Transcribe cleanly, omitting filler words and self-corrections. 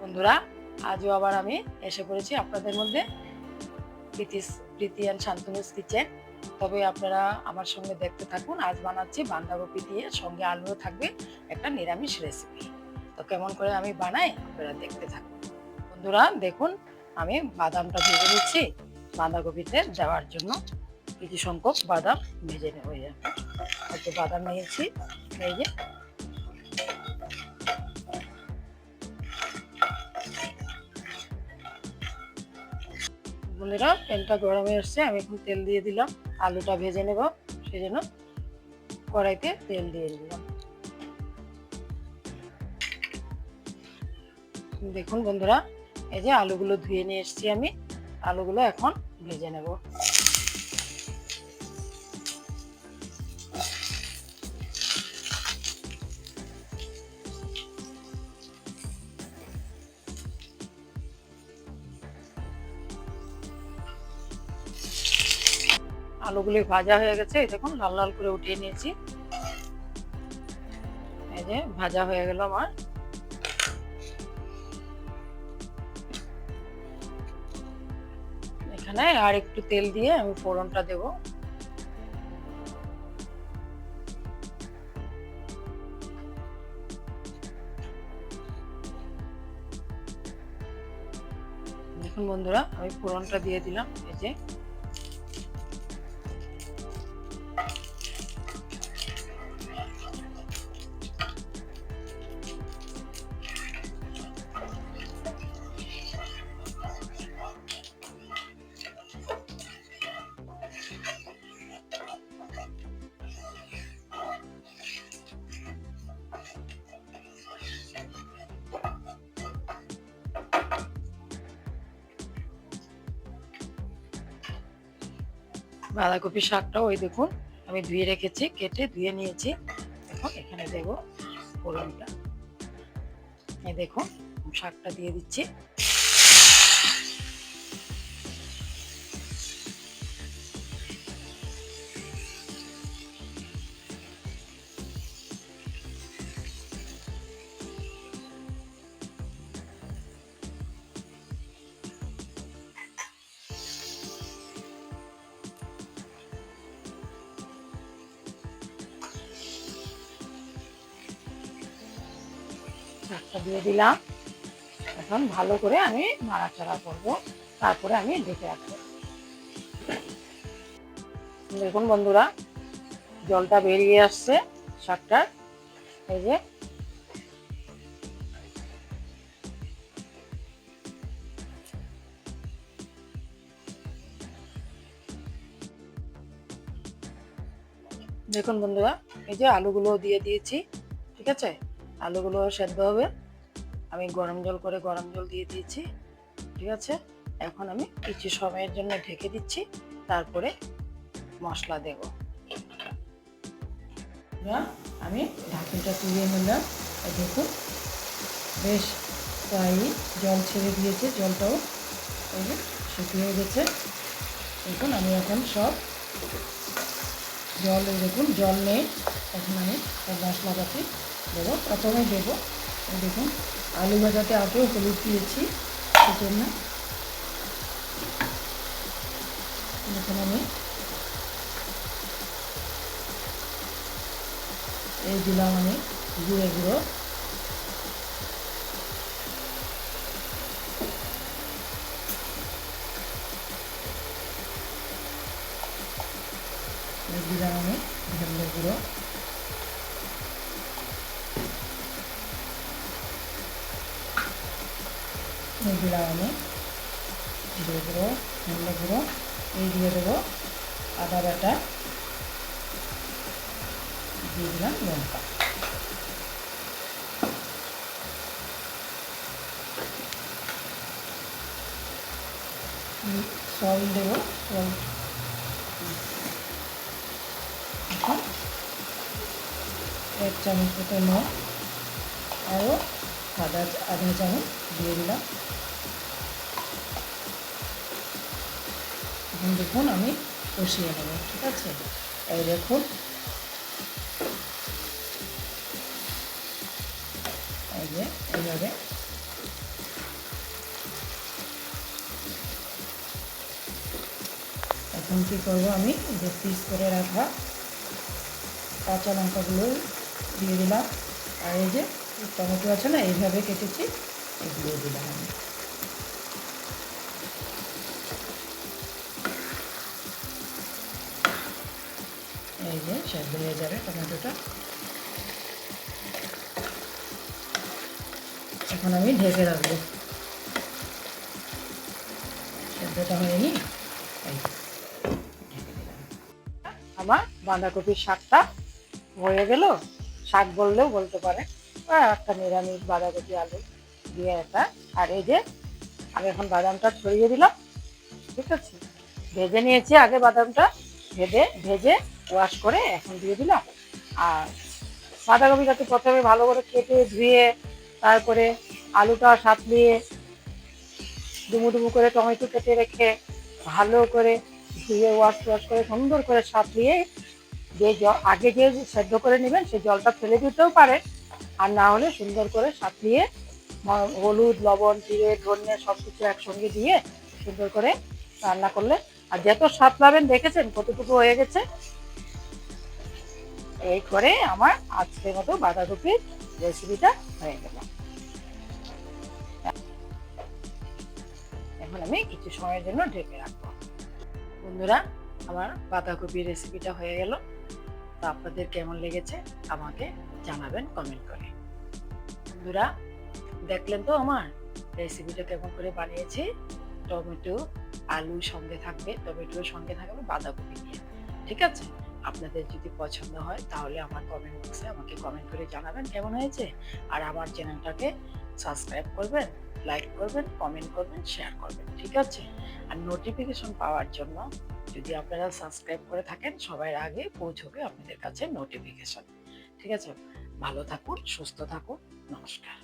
বন্ধুরা, আজও আবার আমি এসে পড়েছি আপনাদের মধ্যে প্রীতি অ্যান্ড শান্তনুস কিচেন। তবে আপনারা আমার সঙ্গে দেখতে থাকুন। আজ বানাচ্ছি বাঁধাকপি দিয়ে, সঙ্গে আলুও থাকবে, একটা নিরামিষ রেসিপি। তো কেমন করে আমি বানাই আপনারা দেখতে থাকুন। বন্ধুরা দেখুন, আমি বাদামটা ভেজে নিচ্ছি। বাঁধাকপিতে দেওয়ার জন্য কিছু সংখ্যক বাদাম ভেজে নেব। একটু বাদাম নিয়েছি, এই যে। বন্ধুরা, প্যানটা গরম হয়ে আসছে, আমি এখন তেল দিয়ে দিলাম। আলুটা ভেজে নেব, সেজন্য কড়াইতে তেল দিয়ে দিলাম। দেখুন বন্ধুরা, এই যে আলুগুলো ধুয়ে নিয়ে এসেছি আমি। আলুগুলো এখন ভেজে নেব। আলুগুলি ভাজা হয়ে গেছে, এই দেখুন লাল লাল করে উঠিয়ে নিয়েছি। এই যে ভাজা হয়ে গেল আমার। এখানে আর একটু তেল দিয়ে আমি ফোড়নটা দেব। দেখুন বন্ধুরা, আমি ফোড়নটা দিয়ে দিলাম। এই যে বাঁধাকপি শাকটা ওই দেখুন আমি ধুয়ে রেখেছি, কেটে ধুয়ে নিয়েছি। এখন এখানে দেব ফোড়নটা। এই দেখুন শাকটা দিয়ে দিচ্ছি। শাকটা দিয়ে দিলাম। এখন ভালো করে আমি নাড়াচাড়া করব, তারপরে আমি ঢেকে রাখবো। দেখুন বন্ধুরা, জলটা বেরিয়ে আসছে শাকটার। এই যে দেখুন বন্ধুরা, এই যে আলুগুলো দিয়ে দিয়েছি। ঠিক আছে, আলুগুলো সেদ্ধ হবে। আমি গরম জল দিয়ে দিয়েছি। ঠিক আছে, এখন আমি কিছু সময়ের জন্য ঢেকে দিচ্ছি, তারপরে মশলা দেব। আমি ঢাকনিটা তুলে নিলাম। দেখুন বেশ প্রায় জল ছেড়ে দিয়েছে, জলটাও শুকিয়ে গেছে। দেখুন আমি এখন সব জল, দেখুন জল নেই। এখন আমি সব মশলাপাতি দেবো। প্রথমে দেবো, দেখুন আলু ভাজাতে আগেও হলুদ দিয়েছি, সেজন্য দেখুন আমি এই দিলাম আমি জিরে গুঁড়ো। দিলাম আমি ধনে গুঁড়ো। দিলাম আমি জিরে গুঁড়ো, ধনে গুঁড়ো। এই দিয়ে দেবো আদা বাটা, দিয়ে দিলাম লঙ্কা। সল্ট দেবো, সল্ট এখন 1 চামচ মতো নুন, আরও আধা চামচ দিয়ে দিলাম। এখন দেখুন আমি কষিয়ে নেব। ঠিক আছে, এই দেখুন এই যে এইভাবে এখন কী করবো, আমি যে পিস করে রাখা কাঁচা লঙ্কাগুলো দিয়ে দিলাম, আর এই যে টমেটো আছে না, এইভাবে কেটেছি, এগুলো দিলাম আমি। এই যে সেদ্ধ হয়ে যাবে টমেটোটা। এখন আমি ঢেকে রাখবো, সেদ্ধটা হয়নি, এই ঢেকে দিলাম। আমার বাঁধাকপির শাকটা হয়ে গেল। শাক বললেও বলতে পারে, বা একটা নিরামিষ বাঁধাকপি আলু দিয়ে একটা। আর এই যে আমি এখন বাদামটা ছড়িয়ে দিলাম, ঠিক আছে। ভেজে নিয়েছি আগে বাদামটা, ভেজে ওয়াশ করে এখন দিয়ে দিলাম। আর বাঁধাকপিটাকে প্রথমে ভালো করে কেটে ধুয়ে, তারপরে আলুটা সাঁতলিয়ে ডুমো ডুমো করে টমেটো কেটে রেখে ভালো করে ধুয়ে ওয়াশ করে সুন্দর করে সাঁতলিয়ে, যে আগে যে সেদ্ধ করে নেবেন সেই জলটা ফেলে দিতেও পারে, আর না হলে সুন্দর করে সাঁতলিয়ে হলুদ, লবণ, জিরে, ধনে সব কিছু একসঙ্গে দিয়ে সুন্দর করে রান্না করলে, আর যত স্বাদ পাবেন, দেখেছেন কতটুকু হয়ে গেছে। এই করে আমার আজকের মতো বাঁধাকপির রেসিপিটা হয়ে গেল। এখন আমি কিছু সময়ের জন্য ঢেকে রাখবো। বন্ধুরা, আমার বাঁধাকপির রেসিপিটা হয়ে গেল। তো আপনাদের কেমন লেগেছে আমাকে জানাবেন কমেন্ট করে। বন্ধুরা, দেখলেন তো আমার রেসিপিটা কেমন করে বানিয়েছি। টমেটো আলুর সঙ্গে থাকবে, টমেটোর সঙ্গে থাকবে বাঁধাকপি দিয়ে, ঠিক আছে। আপনাদের যদি পছন্দ হয় তাহলে আমার কমেন্ট বক্সে আমাকে কমেন্ট করে জানাবেন কেমন হয়েছে। আর আমার চ্যানেলটাকে সাবস্ক্রাইব করবেন, লাইক করবেন, কমেন্ট করবেন, শেয়ার করবেন, ঠিক আছে। আর নোটিফিকেশন পাওয়ার জন্য যদি আপনারা সাবস্ক্রাইব করে থাকেন, সবার আগে পৌঁছবে আপনাদের কাছে নোটিফিকেশন, ঠিক আছে। ভালো থাকুন, সুস্থ থাকুন, নমস্কার।